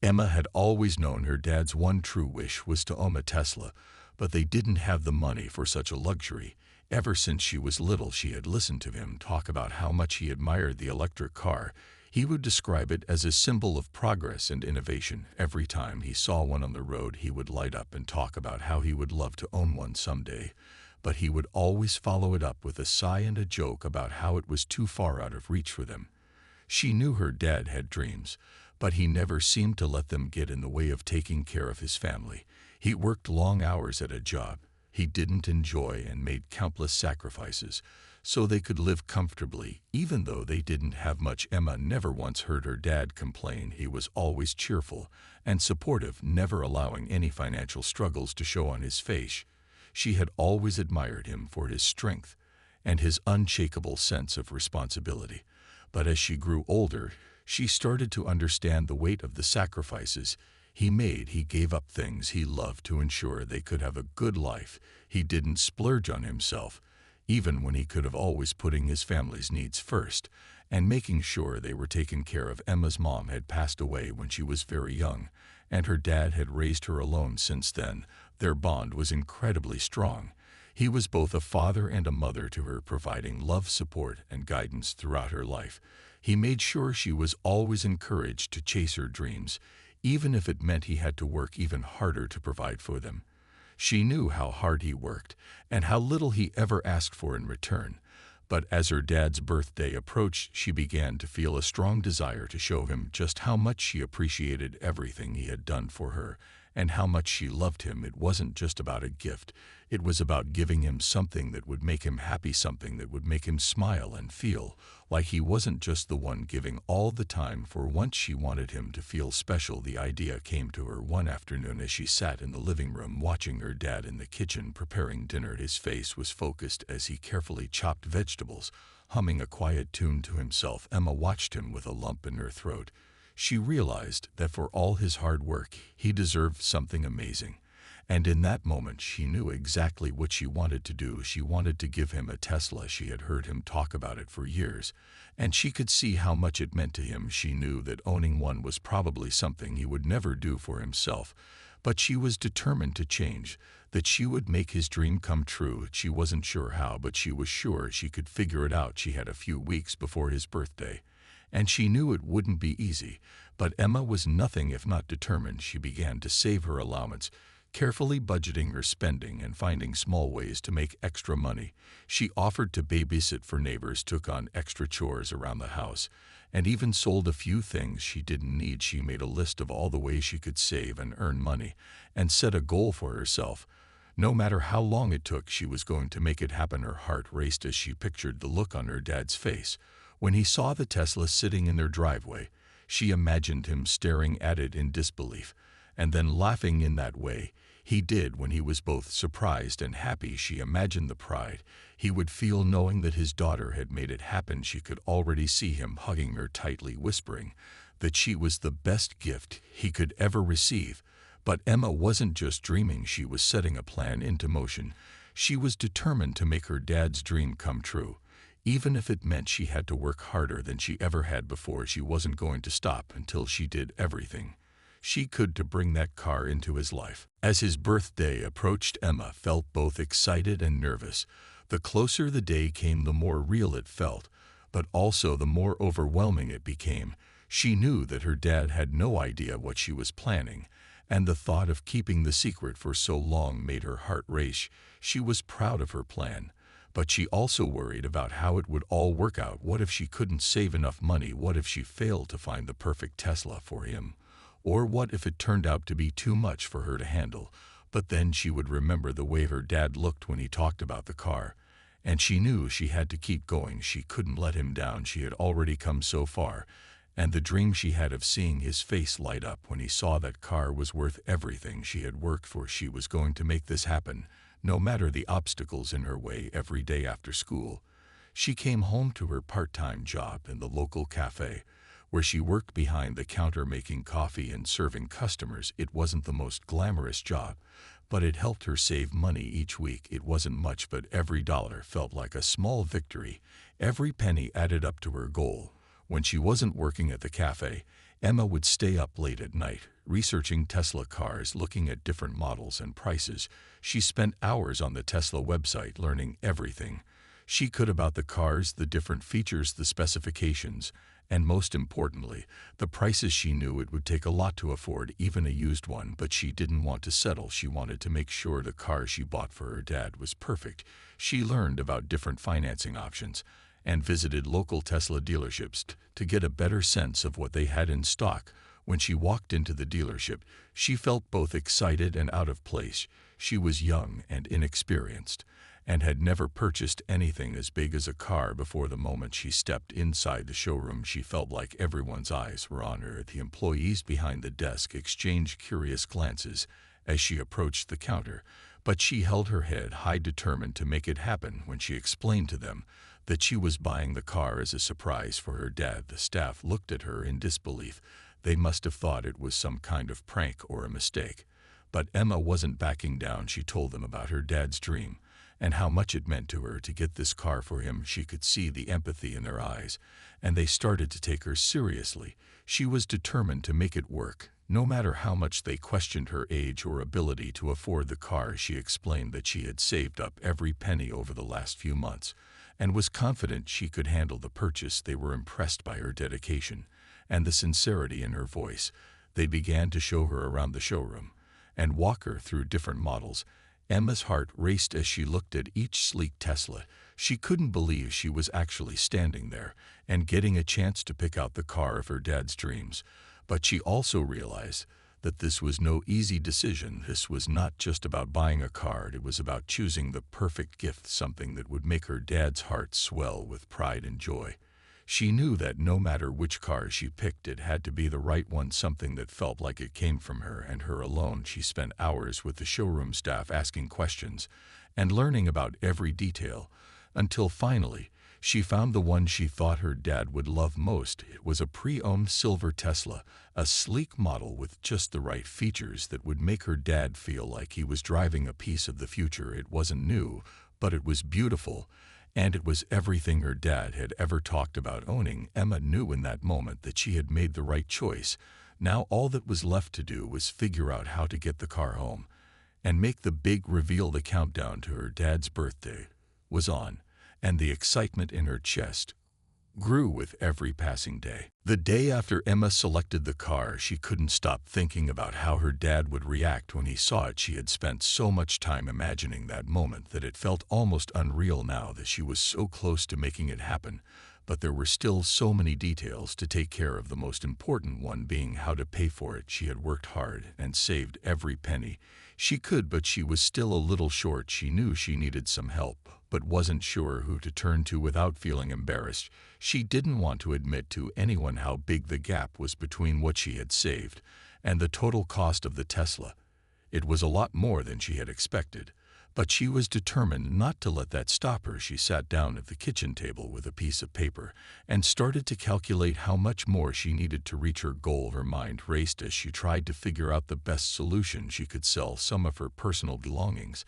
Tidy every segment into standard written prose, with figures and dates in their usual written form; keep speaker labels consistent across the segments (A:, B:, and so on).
A: Emma had always known her dad's one true wish was to own a Tesla, but they didn't have the money for such a luxury. Ever since she was little, she had listened to him talk about how much he admired the electric car. He would describe it as a symbol of progress and innovation. Every time he saw one on the road, he would light up and talk about how he would love to own one someday. But he would always follow it up with a sigh and a joke about how it was too far out of reach for them. She knew her dad had dreams, but he never seemed to let them get in the way of taking care of his family. He worked long hours at a job he didn't enjoy and made countless sacrifices so they could live comfortably, even though they didn't have much. Emma never once heard her dad complain. He was always cheerful and supportive, never allowing any financial struggles to show on his face. She had always admired him for his strength and his unshakable sense of responsibility. But as she grew older, she started to understand the weight of the sacrifices he made. He gave up things he loved to ensure they could have a good life. He didn't splurge on himself, even when he could have always putting his family's needs first and making sure they were taken care of. Emma's mom had passed away when she was very young, and her dad had raised her alone since then. Their bond was incredibly strong. He was both a father and a mother to her, providing love, support, and guidance throughout her life. He made sure she was always encouraged to chase her dreams, even if it meant he had to work even harder to provide for them. She knew how hard he worked and how little he ever asked for in return. But as her dad's birthday approached, she began to feel a strong desire to show him just how much she appreciated everything he had done for her and how much she loved him. It wasn't just about a gift. It was about giving him something that would make him happy, something that would make him smile and feel like he wasn't just the one giving all the time. For once she wanted him to feel special. The idea came to her one afternoon as she sat in the living room watching her dad in the kitchen preparing dinner. His face was focused as he carefully chopped vegetables, humming a quiet tune to himself. Emma watched him with a lump in her throat. She realized that for all his hard work, he deserved something amazing. And in that moment, she knew exactly what she wanted to do. She wanted to give him a Tesla. She had heard him talk about it for years, and she could see how much it meant to him. She knew that owning one was probably something he would never do for himself, but she was determined to change, that she would make his dream come true. She wasn't sure how, but she was sure she could figure it out. She had a few weeks before his birthday, and she knew it wouldn't be easy, but Emma was nothing if not determined. She began to save her allowance, carefully budgeting her spending and finding small ways to make extra money. She offered to babysit for neighbors, took on extra chores around the house, and even sold a few things she didn't need. She made a list of all the ways she could save and earn money and set a goal for herself. No matter how long it took, she was going to make it happen. Her heart raced as she pictured the look on her dad's face when he saw the Tesla sitting in their driveway. She imagined him staring at it in disbelief and then laughing in that way he did when he was both surprised and happy. She imagined the pride he would feel knowing that his daughter had made it happen. She could already see him hugging her tightly, whispering that she was the best gift he could ever receive. But Emma wasn't just dreaming, she was setting a plan into motion. She was determined to make her dad's dream come true, even if it meant she had to work harder than she ever had before. She wasn't going to stop until she did everything she could to bring that car into his life. As his birthday approached, Emma felt both excited and nervous. The closer the day came, the more real it felt, but also the more overwhelming it became. She knew that her dad had no idea what she was planning, and the thought of keeping the secret for so long made her heart race. She was proud of her plan, but she also worried about how it would all work out. What if she couldn't save enough money? What if she failed to find the perfect Tesla for him? Or what if it turned out to be too much for her to handle? But then she would remember the way her dad looked when he talked about the car, and she knew she had to keep going. She couldn't let him down. She had already come so far, and the dream she had of seeing his face light up when he saw that car was worth everything she had worked for. She was going to make this happen, no matter the obstacles in her way. Every day after school, she came home to her part-time job in the local cafe, where she worked behind the counter making coffee and serving customers. It wasn't the most glamorous job, but it helped her save money each week. It wasn't much, but every dollar felt like a small victory. Every penny added up to her goal. When she wasn't working at the cafe, Emma would stay up late at night, researching Tesla cars, looking at different models and prices. She spent hours on the Tesla website learning everything she could about the cars, the different features, the specifications, and most importantly, the prices. She knew it would take a lot to afford even a used one, but she didn't want to settle. She wanted to make sure the car she bought for her dad was perfect. She learned about different financing options and visited local Tesla dealerships to get a better sense of what they had in stock. When she walked into the dealership, she felt both excited and out of place. She was young and inexperienced, and had never purchased anything as big as a car before. The moment she stepped inside the showroom, she felt like everyone's eyes were on her. The employees behind the desk exchanged curious glances as she approached the counter, but she held her head high, determined to make it happen. When she explained to them that she was buying the car as a surprise for her dad, the staff looked at her in disbelief. They must have thought it was some kind of prank or a mistake. But Emma wasn't backing down. She told them about her dad's dream and how much it meant to her to get this car for him. She could see the empathy in their eyes, and they started to take her seriously. She was determined to make it work, no matter how much they questioned her age or ability to afford the car. She explained that she had saved up every penny over the last few months and was confident she could handle the purchase. They were impressed by her dedication and the sincerity in her voice. They began to show her around the showroom and walk her through different models. Emma's heart raced as she looked at each sleek Tesla. She couldn't believe she was actually standing there and getting a chance to pick out the car of her dad's dreams. But she also realized that this was no easy decision. This was not just about buying a car. It was about choosing the perfect gift, something that would make her dad's heart swell with pride and joy. She knew that no matter which car she picked, it had to be the right one, something that felt like it came from her and her alone. She spent hours with the showroom staff asking questions and learning about every detail, until finally she found the one she thought her dad would love most. It was a pre-owned silver Tesla, a sleek model with just the right features that would make her dad feel like he was driving a piece of the future. It wasn't new, but it was beautiful, and it was everything her dad had ever talked about owning. Emma knew in that moment that she had made the right choice. Now all that was left to do was figure out how to get the car home and make the big reveal. The countdown to her dad's birthday was on, and the excitement in her chest grew with every passing day. The day after Emma selected the car, she couldn't stop thinking about how her dad would react when he saw it. She had spent so much time imagining that moment that it felt almost unreal now that she was so close to making it happen. But there were still so many details to take care of, the most important one being how to pay for it. She had worked hard and saved every penny she could, but she was still a little short. She knew she needed some help, but wasn't sure who to turn to without feeling embarrassed. She didn't want to admit to anyone how big the gap was between what she had saved and the total cost of the Tesla. It was a lot more than she had expected, but she was determined not to let that stop her. She sat down at the kitchen table with a piece of paper and started to calculate how much more she needed to reach her goal. Her mind raced as she tried to figure out the best solution. She could sell some of her personal belongings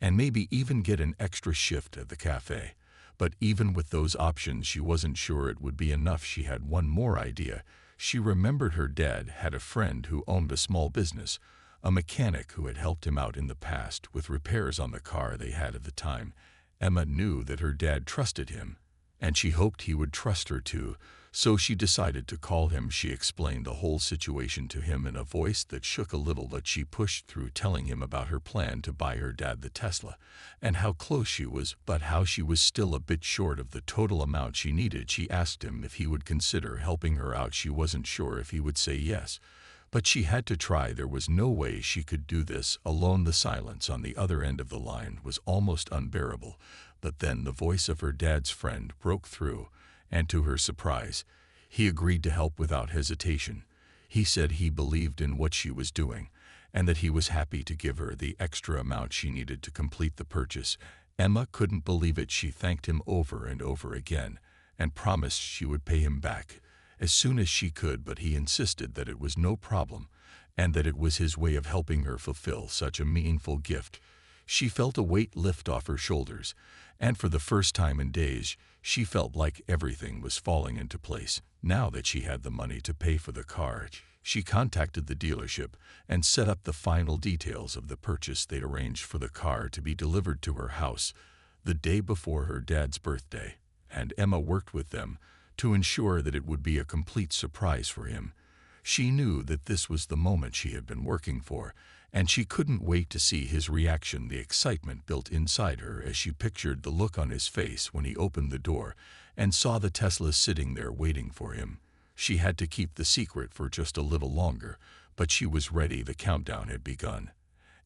A: and maybe even get an extra shift at the cafe. But even with those options, she wasn't sure it would be enough. She had one more idea. She remembered her dad had a friend who owned a small business, a mechanic who had helped him out in the past with repairs on the car they had at the time. Emma knew that her dad trusted him, and she hoped he would trust her too, so she decided to call him. She explained the whole situation to him in a voice that shook a little, but she pushed through, telling him about her plan to buy her dad the Tesla and how close she was, but how she was still a bit short of the total amount she needed. She asked him if he would consider helping her out. She wasn't sure if he would say yes, but she had to try. There was no way she could do this alone. The silence on the other end of the line was almost unbearable, but then the voice of her dad's friend broke through, and to her surprise, he agreed to help without hesitation. He said he believed in what she was doing, and that he was happy to give her the extra amount she needed to complete the purchase. Emma couldn't believe it. She thanked him over and over again, and promised she would pay him back as soon as she could, but he insisted that it was no problem, and that it was his way of helping her fulfill such a meaningful gift. She felt a weight lift off her shoulders, and for the first time in days, she felt like everything was falling into place. Now that she had the money to pay for the car, she contacted the dealership and set up the final details of the purchase. They'd arranged for the car to be delivered to her house the day before her dad's birthday, and Emma worked with them to ensure that it would be a complete surprise for him. She knew that this was the moment she had been working for, and she couldn't wait to see his reaction. The excitement built inside her as she pictured the look on his face when he opened the door and saw the Tesla sitting there waiting for him. She had to keep the secret for just a little longer, but she was ready. The countdown had begun,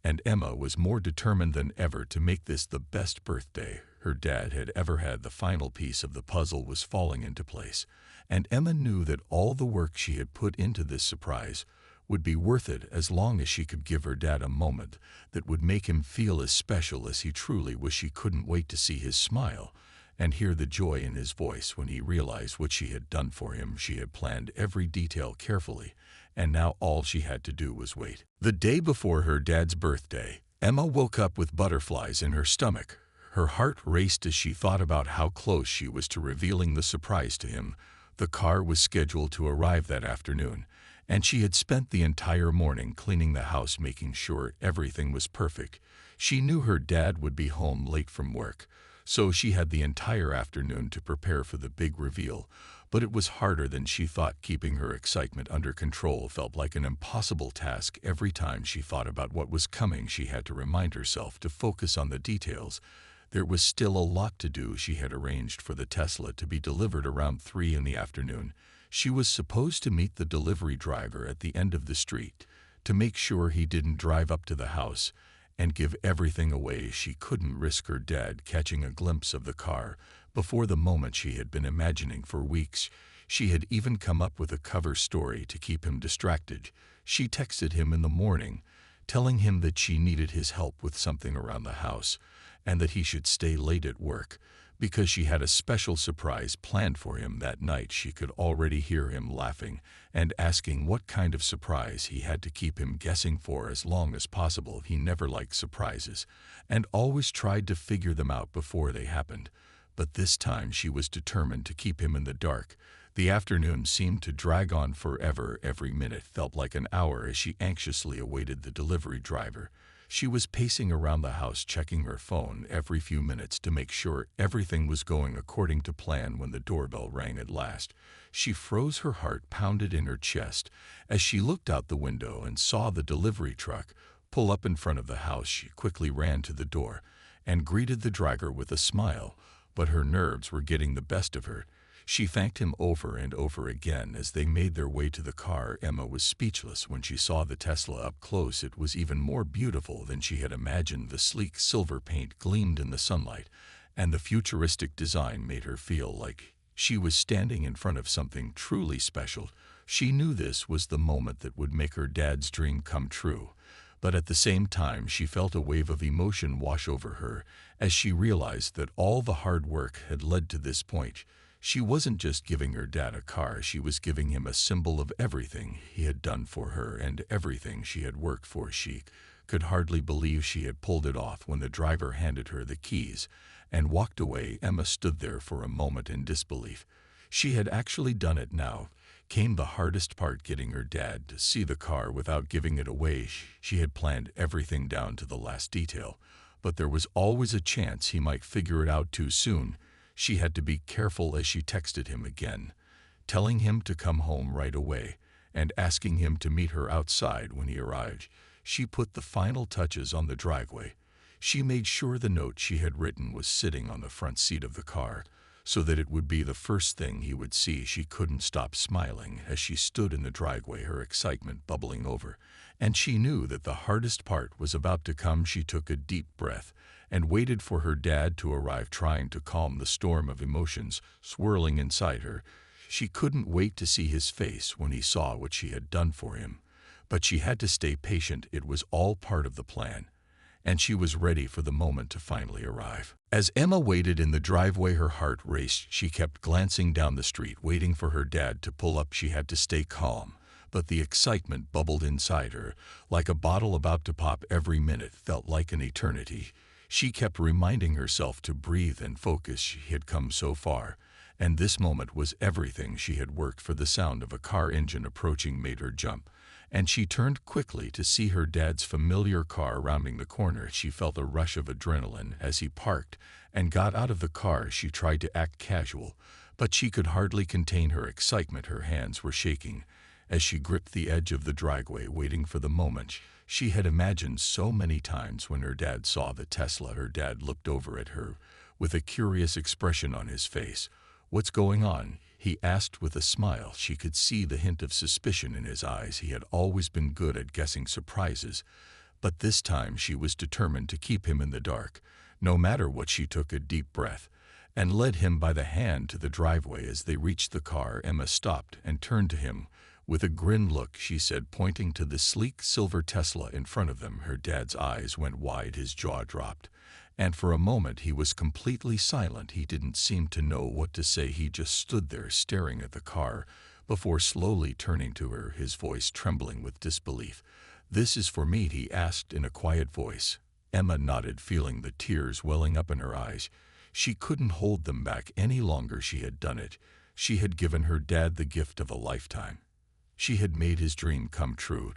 A: and Emma was more determined than ever to make this the best birthday her dad had ever had. The final piece of the puzzle was falling into place, and Emma knew that all the work she had put into this surprise would be worth it as long as she could give her dad a moment that would make him feel as special as he truly was. She couldn't wait to see his smile and hear the joy in his voice when he realized what she had done for him. She had planned every detail carefully, and now all she had to do was wait. The day before her dad's birthday, Emma woke up with butterflies in her stomach. Her heart raced as she thought about how close she was to revealing the surprise to him. The car was scheduled to arrive that afternoon, and she had spent the entire morning cleaning the house, making sure everything was perfect. She knew her dad would be home late from work, so she had the entire afternoon to prepare for the big reveal. But it was harder than she thought. Keeping her excitement under control felt like an impossible task. Every time she thought about what was coming, she had to remind herself to focus on the details. There was still a lot to do. She had arranged for the Tesla to be delivered around 3 in the afternoon. She was supposed to meet the delivery driver at the end of the street to make sure he didn't drive up to the house and give everything away. She couldn't risk her dad catching a glimpse of the car before the moment she had been imagining for weeks. She had even come up with a cover story to keep him distracted. She texted him in the morning, telling him that she needed his help with something around the house and that he should stay late at work because she had a special surprise planned for him that night. She could already hear him laughing and asking what kind of surprise he had to keep him guessing for as long as possible. He never liked surprises and always tried to figure them out before they happened, but this time she was determined to keep him in the dark. The afternoon seemed to drag on forever. Every minute felt like an hour as she anxiously awaited the delivery driver. She was pacing around the house, checking her phone every few minutes to make sure everything was going according to plan. When the doorbell rang at last, she froze. Her heart pounded in her chest as she looked out the window and saw the delivery truck pull up in front of the house. She quickly ran to the door and greeted the driver with a smile, but her nerves were getting the best of her. She thanked him over and over again as they made their way to the car. Emma was speechless when she saw the Tesla up close. It was even more beautiful than she had imagined. The sleek silver paint gleamed in the sunlight, and the futuristic design made her feel like she was standing in front of something truly special. She knew this was the moment that would make her dad's dream come true. But at the same time, she felt a wave of emotion wash over her as she realized that all the hard work had led to this point. She wasn't just giving her dad a car, she was giving him a symbol of everything he had done for her and everything she had worked for. She could hardly believe she had pulled it off when the driver handed her the keys and walked away. Emma stood there for a moment in disbelief. She had actually done it. Now came the hardest part, getting her dad to see the car without giving it away. She had planned everything down to the last detail, but there was always a chance he might figure it out too soon. She had to be careful as she texted him again, telling him to come home right away and asking him to meet her outside when he arrived. She put the final touches on the driveway. She made sure the note she had written was sitting on the front seat of the car, so that it would be the first thing he would see. She couldn't stop smiling as she stood in the driveway, her excitement bubbling over, and she knew that the hardest part was about to come. She took a deep breath and waited for her dad to arrive, trying to calm the storm of emotions swirling inside her. She couldn't wait to see his face when he saw what she had done for him, but she had to stay patient. It was all part of the plan, and she was ready for the moment to finally arrive. As Emma waited in the driveway, her heart raced. She kept glancing down the street, waiting for her dad to pull up. She had to stay calm, but the excitement bubbled inside her, like a bottle about to pop. Every minute felt like an eternity. She kept reminding herself to breathe and focus. She had come so far, and this moment was everything she had worked for. The sound of a car engine approaching made her jump, and she turned quickly to see her dad's familiar car rounding the corner. She felt a rush of adrenaline as he parked and got out of the car. She tried to act casual, but she could hardly contain her excitement. Her hands were shaking as she gripped the edge of the driveway, waiting for the moment she had imagined so many times. When her dad saw the Tesla, her dad looked over at her with a curious expression on his face. "What's going on?" he asked with a smile. She could see the hint of suspicion in his eyes. He had always been good at guessing surprises, but this time she was determined to keep him in the dark, no matter what. She took a deep breath and led him by the hand to the driveway. As they reached the car, Emma stopped and turned to him. With a grin, "Look," she said, pointing to the sleek silver Tesla in front of them. Her dad's eyes went wide, his jaw dropped, and for a moment he was completely silent. He didn't seem to know what to say. He just stood there staring at the car before slowly turning to her, his voice trembling with disbelief. "This is for me?" he asked in a quiet voice. Emma nodded, feeling the tears welling up in her eyes. She couldn't hold them back any longer. She had done it. She had given her dad the gift of a lifetime. She had made his dream come true.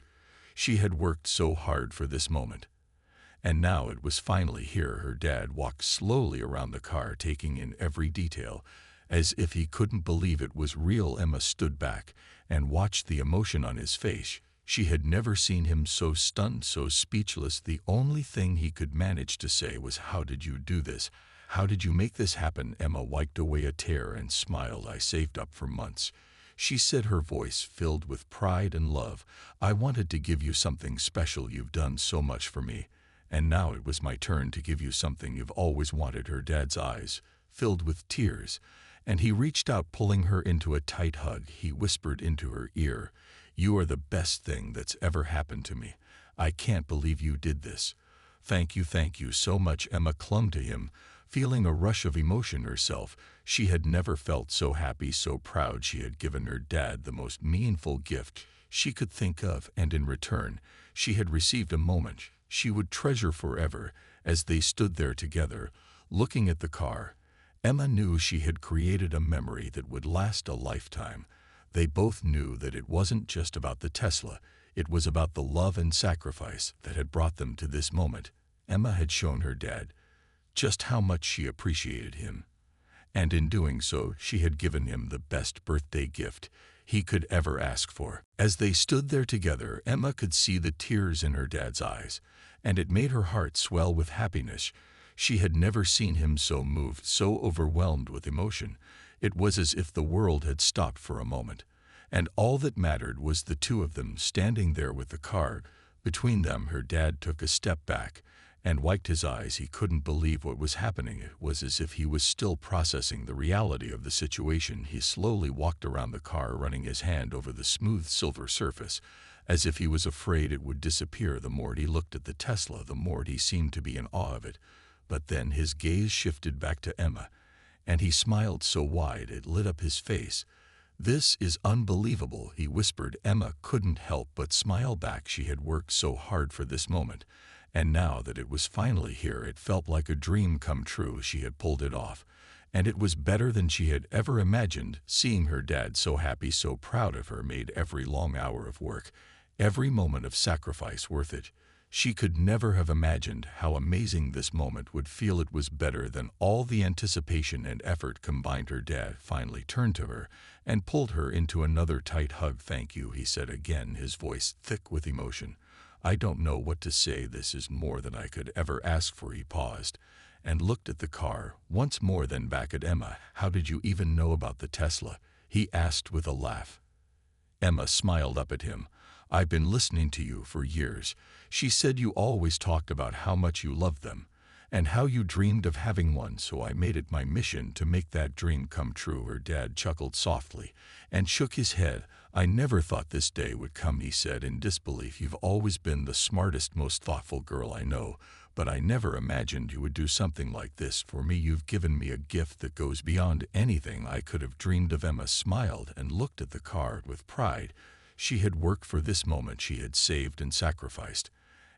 A: She had worked so hard for this moment. And now it was finally here. Her dad walked slowly around the car, taking in every detail, as if he couldn't believe it was real. Emma stood back and watched the emotion on his face. She had never seen him so stunned, so speechless. The only thing he could manage to say was, "How did you do this? How did you make this happen?" Emma wiped away a tear and smiled. "I saved up for months," she said, her voice filled with pride and love. "I wanted to give you something special. You've done so much for me, and now it was my turn to give you something you've always wanted." Her dad's eyes filled with tears, and he reached out, pulling her into a tight hug. He whispered into her ear, "You are the best thing that's ever happened to me. I can't believe you did this. Thank you so much." Emma clung to him, feeling a rush of emotion herself. She had never felt so happy, so proud. She had given her dad the most meaningful gift she could think of, and in return, she had received a moment she would treasure forever. As they stood there together, looking at the car, Emma knew she had created a memory that would last a lifetime. They both knew that it wasn't just about the Tesla. It was about the love and sacrifice that had brought them to this moment. Emma had shown her dad just how much she appreciated him, and in doing so, she had given him the best birthday gift he could ever ask for. As they stood there together, Emma could see the tears in her dad's eyes, and it made her heart swell with happiness. She had never seen him so moved, so overwhelmed with emotion. It was as if the world had stopped for a moment, and all that mattered was the two of them standing there with the car between them. Her dad took a step back and wiped his eyes. He couldn't believe what was happening. It was as if he was still processing the reality of the situation. He slowly walked around the car, running his hand over the smooth silver surface, as if he was afraid it would disappear. The more he looked at the Tesla, the more he seemed to be in awe of it. But then his gaze shifted back to Emma, and he smiled so wide it lit up his face. "This is unbelievable," he whispered. Emma couldn't help but smile back. She had worked so hard for this moment, and now that it was finally here, it felt like a dream come true. She had pulled it off, and it was better than she had ever imagined. Seeing her dad so happy, so proud of her, made every long hour of work, every moment of sacrifice worth it. She could never have imagined how amazing this moment would feel. It was better than all the anticipation and effort combined. Her dad finally turned to her and pulled her into another tight hug. "Thank you," he said again, his voice thick with emotion. "I don't know what to say. This is more than I could ever ask for." He paused and looked at the car once more, then back at Emma. "How did you even know about the Tesla?" he asked with a laugh. Emma smiled up at him. "I've been listening to you for years." She said, "You always talked about how much you loved them and how you dreamed of having one, so I made it my mission to make that dream come true." Her dad chuckled softly and shook his head. "I never thought this day would come," he said in disbelief. "You've always been the smartest, most thoughtful girl I know, but I never imagined you would do something like this for me. You've given me a gift that goes beyond anything I could have dreamed of." Emma smiled and looked at the car with pride. She had worked for this moment, she had saved and sacrificed.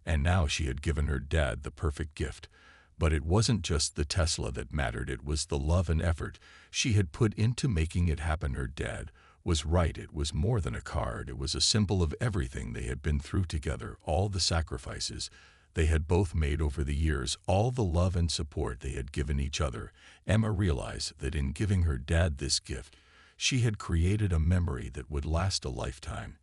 A: And now she had given her dad the perfect gift. But it wasn't just the Tesla that mattered, it was the love and effort she had put into making it happen. Her dad was right, it was more than a card, it was a symbol of everything they had been through together, all the sacrifices they had both made over the years, all the love and support they had given each other. Emma realized that in giving her dad this gift, she had created a memory that would last a lifetime.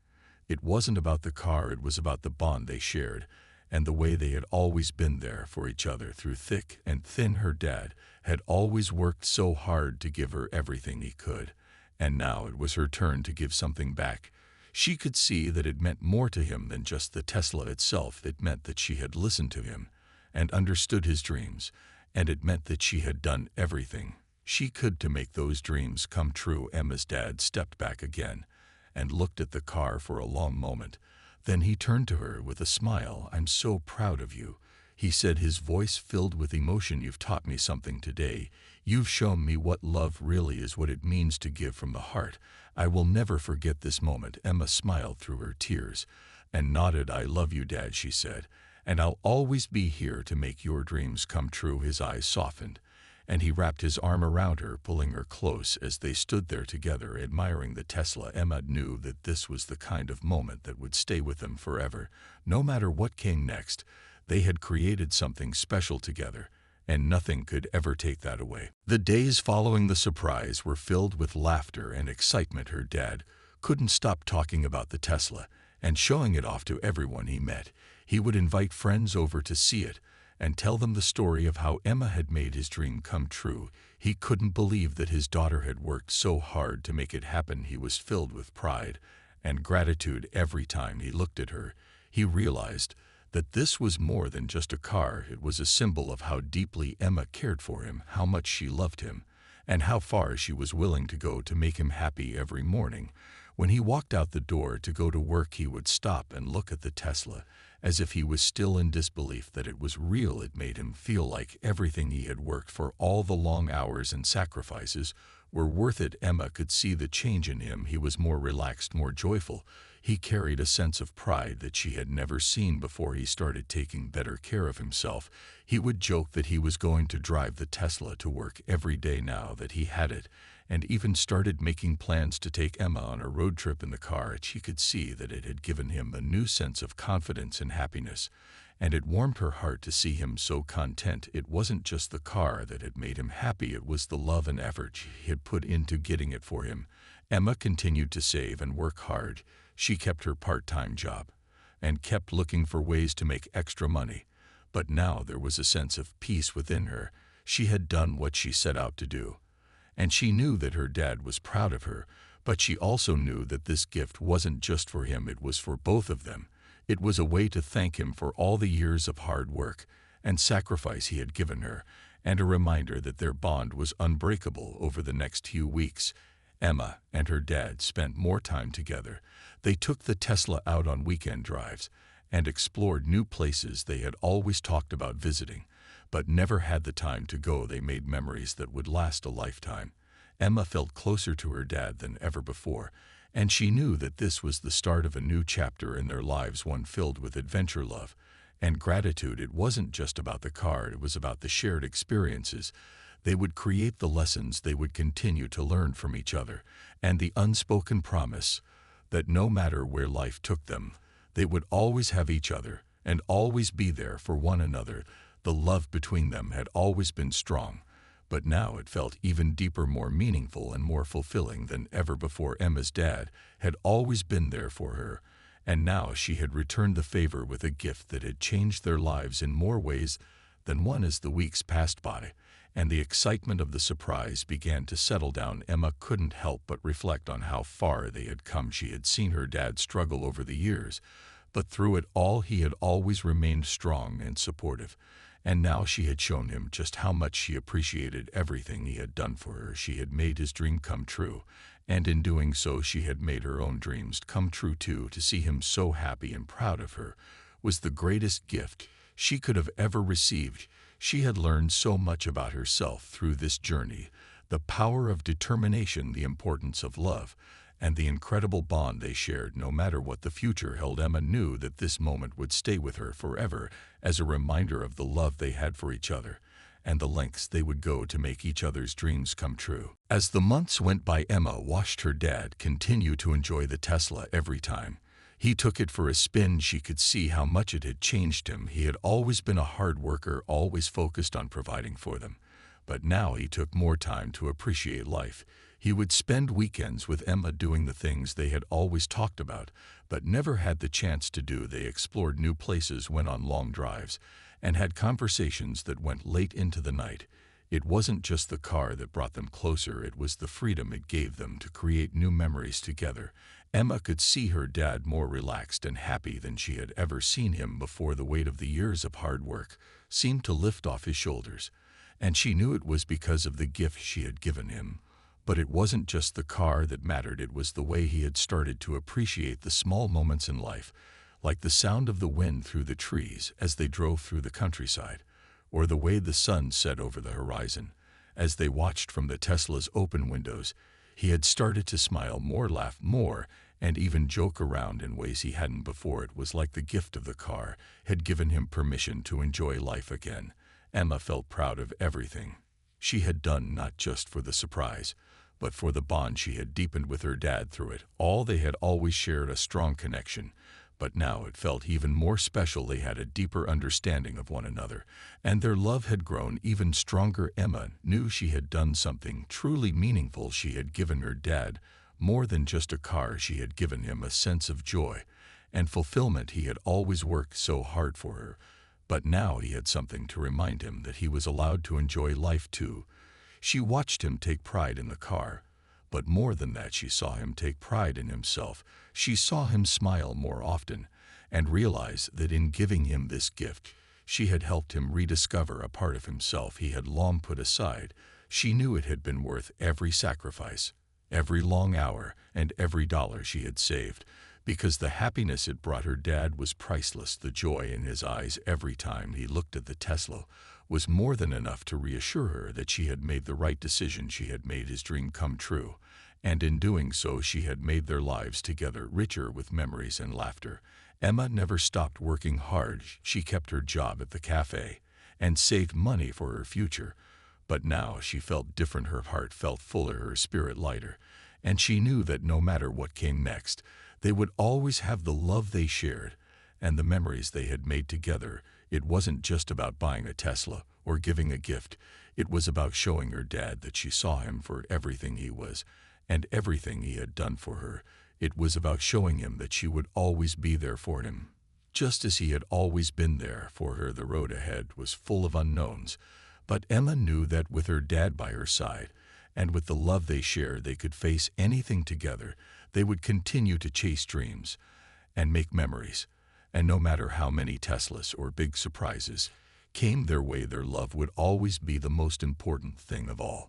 A: It wasn't about the car, it was about the bond they shared, and the way they had always been there for each other through thick and thin. Her dad had always worked so hard to give her everything he could, and now it was her turn to give something back. She could see that it meant more to him than just the Tesla itself. It meant that she had listened to him and understood his dreams, and it meant that she had done everything she could to make those dreams come true. Emma's dad stepped back again and looked at the car for a long moment. Then he turned to her with a smile. "I'm so proud of you," he said, his voice filled with emotion. "You've taught me something today. You've shown me what love really is, what it means to give from the heart. I will never forget this moment." Emma smiled through her tears and nodded. "I love you, Dad," she said, "and I'll always be here to make your dreams come true." His eyes softened, and he wrapped his arm around her, pulling her close as they stood there together, admiring the Tesla. Emma knew that this was the kind of moment that would stay with them forever. No matter what came next, they had created something special together, and nothing could ever take that away. The days following the surprise were filled with laughter and excitement. Her dad couldn't stop talking about the Tesla and showing it off to everyone he met. He would invite friends over to see it and tell them the story of how Emma had made his dream come true. He couldn't believe that his daughter had worked so hard to make it happen. He was filled with pride and gratitude every time he looked at her. He realized that this was more than just a car. It was a symbol of how deeply Emma cared for him, how much she loved him, and how far she was willing to go to make him happy every morning. When he walked out the door to go to work, he would stop and look at the Tesla, as if he was still in disbelief that it was real. It made him feel like everything he had worked for, all the long hours and sacrifices, were worth it. Emma could see the change in him. He was more relaxed, more joyful. He carried a sense of pride that she had never seen before. He started taking better care of himself. He would joke that he was going to drive the Tesla to work every day now that he had it, and even started making plans to take Emma on a road trip in the car. She could see that it had given him a new sense of confidence and happiness, and it warmed her heart to see him so content. It wasn't just the car that had made him happy, it was the love and effort she had put into getting it for him. Emma continued to save and work hard. She kept her part-time job and kept looking for ways to make extra money. But now there was a sense of peace within her. She had done what she set out to do, and she knew that her dad was proud of her, but she also knew that this gift wasn't just for him, it was for both of them. It was a way to thank him for all the years of hard work and sacrifice he had given her, and a reminder that their bond was unbreakable. Over the next few weeks, Emma and her dad spent more time together. They took the Tesla out on weekend drives and explored new places they had always talked about visiting, but never had the time to go. They made memories that would last a lifetime. Emma felt closer to her dad than ever before, and she knew that this was the start of a new chapter in their lives, one filled with adventure, love, and gratitude. It wasn't just about the car, it was about the shared experiences. They would create the lessons they would continue to learn from each other, and the unspoken promise that no matter where life took them, they would always have each other and always be there for one another. The love between them had always been strong, but now it felt even deeper, more meaningful, and more fulfilling than ever before. Emma's dad had always been there for her, and now she had returned the favor with a gift that had changed their lives in more ways than one. As the weeks passed by and the excitement of the surprise began to settle down, Emma couldn't help but reflect on how far they had come. She had seen her dad struggle over the years, but through it all he had always remained strong and supportive. And now she had shown him just how much she appreciated everything he had done for her. She had made his dream come true, and in doing so she had made her own dreams come true too. To see him so happy and proud of her was the greatest gift she could have ever received. She had learned so much about herself through this journey, the power of determination, the importance of love, and the incredible bond they shared no matter what the future held. Emma knew that this moment would stay with her forever as a reminder of the love they had for each other and the lengths they would go to make each other's dreams come true. As the months went by, Emma watched her dad continue to enjoy the Tesla every time he took it for a spin. She could see how much it had changed him. He had always been a hard worker, always focused on providing for them. But now he took more time to appreciate life. He would spend weekends with Emma doing the things they had always talked about, but never had the chance to do. They explored new places, went on long drives, and had conversations that went late into the night. It wasn't just the car that brought them closer, it was the freedom it gave them to create new memories together. Emma could see her dad more relaxed and happy than she had ever seen him before. The weight of the years of hard work seemed to lift off his shoulders, and she knew it was because of the gift she had given him. But it wasn't just the car that mattered, it was the way he had started to appreciate the small moments in life, like the sound of the wind through the trees as they drove through the countryside, or the way the sun set over the horizon. As they watched from the Tesla's open windows, he had started to smile more, laugh more, and even joke around in ways he hadn't before. It was like the gift of the car had given him permission to enjoy life again. Emma felt proud of everything she had done, not just for the surprise, but for the bond she had deepened with her dad through it all. They had always shared a strong connection, but now it felt even more special. They had a deeper understanding of one another, and their love had grown even stronger. Emma knew she had done something truly meaningful. She had given her dad more than just a car. She had given him a sense of joy and fulfillment. He had always worked so hard for her, but now he had something to remind him that he was allowed to enjoy life too. She watched him take pride in the car, but more than that, she saw him take pride in himself. She saw him smile more often and realize that in giving him this gift, she had helped him rediscover a part of himself he had long put aside. She knew it had been worth every sacrifice, every long hour, and every dollar she had saved, because the happiness it brought her dad was priceless. The joy in his eyes every time he looked at the Tesla was more than enough to reassure her that she had made the right decision. She had made his dream come true, and in doing so she had made their lives together richer with memories and laughter. Emma never stopped working hard. She kept her job at the cafe and saved money for her future, but now she felt different. Her heart felt fuller, her spirit lighter, and she knew that no matter what came next, they would always have the love they shared and the memories they had made together. It wasn't just about buying a Tesla or giving a gift. It was about showing her dad that she saw him for everything he was and everything he had done for her. It was about showing him that she would always be there for him, just as he had always been there for her. The road ahead was full of unknowns, but Emma knew that with her dad by her side and with the love they shared, they could face anything together. They would continue to chase dreams and make memories. And no matter how many Teslas or big surprises came their way, their love would always be the most important thing of all.